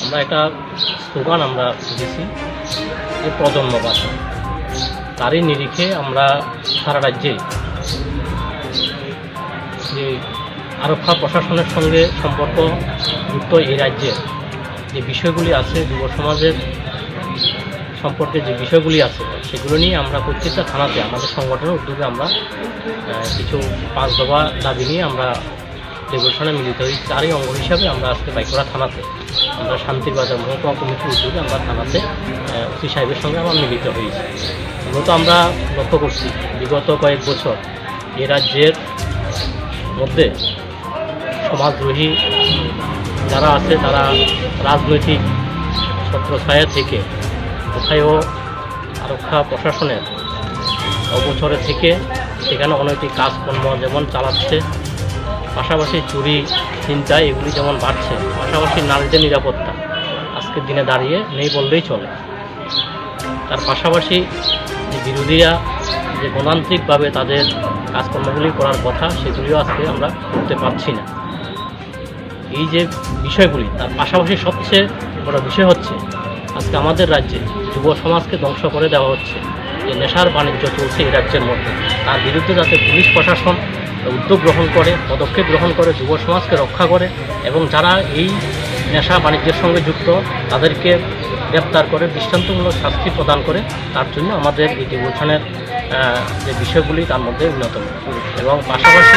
আমরা একটা স্লোগান আমরা দিয়েছি যে প্রজন্ম বাঁচাও। তারই নিরিখে আমরা সারা রাজ্যে যে আরক্ষা প্রশাসনের সঙ্গে সম্পর্কযুক্ত এই রাজ্যে যে বিষয়গুলি আছে, যুব সমাজের সম্পর্কে যে বিষয়গুলি আছে সেগুলো নিয়ে আমরা প্রত্যেকটা থানাতে আমাদের সংগঠনের উদ্যোগে আমরা কিছু 5 দফা দাবি নিয়ে আমরা ডেপুটেশনে মিলিত হই। তারই অঙ্গ হিসাবে আমরা আজকে বাইকড়া থানাতে আমরা শান্তিবাজার মহকুমা কমিটির উদ্যোগে আমরা থানাতে ওসি সাহেবের সঙ্গে আমরা মিলিত হয়েছি। মূলত আমরা লক্ষ্য করছি বিগত কয়েক বছর এ রাজ্যের মধ্যে সমাজদ্রোহী যারা আছে তারা রাজনৈতিক ছত্রছায়া থেকে কোথায়ও আরক্ষা প্রশাসনের অবচরে থেকে সেখানে অনৈতিক কাজকর্ম যেমন চালাচ্ছে, পাশাপাশি চুরি চিন্তা এগুলি যেমন বাড়ছে, পাশাপাশি নারীদের নিরাপত্তা আজকের দিনে দাঁড়িয়ে নেই বললেই চলে। তার পাশাপাশি যে বিরোধীরা যে গণতান্ত্রিকভাবে তাদের কাজকর্মগুলি করার কথা সেগুলিও আজকে আমরা করতে পারছি না। এই যে বিষয়গুলি, তার পাশাপাশি সবচেয়ে বড় বিষয় হচ্ছে আজকে আমাদের রাজ্যে যুব সমাজকে ধ্বংস করে দেওয়া হচ্ছে। যে নেশার বাণিজ্য চলছে এই রাজ্যের মধ্যে, তার বিরুদ্ধে যাতে পুলিশ প্রশাসন উদ্যোগ গ্রহণ করে, পদক্ষেপ গ্রহণ করে, যুব সমাজকে রক্ষা করে এবং যারা এই নেশা বাণিজ্যের সঙ্গে যুক্ত তাদেরকে গ্রেপ্তার করে দৃষ্টান্তমূলক শাস্তি প্রদান করে, তার জন্য আমাদের এই ডেপুটেশনের যে বিষয়গুলি তার মধ্যে অন্যতম। এবং পাশাপাশি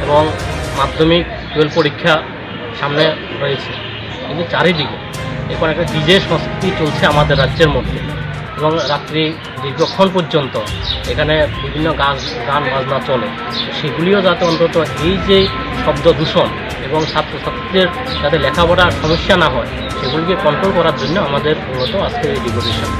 এবং মাধ্যমিক 12 পরীক্ষা সামনে রয়েছে, কিন্তু চারিদিকে এখন একটা ডিজে সংস্কৃতি চলছে আমাদের রাজ্যের মধ্যে এবং রাত্রি দীর্ঘক্ষণ পর্যন্ত এখানে বিভিন্ন গান বাজনা চলে। সেগুলিও যাতে অন্তত এই যে শব্দ দূষণ এবং ছাত্রছাত্রীদের যাতে লেখাপড়ার সমস্যা না হয় সেগুলিকে কন্ট্রোল করার জন্য আমাদের মূলত আজকের এই ডেপুটেশন।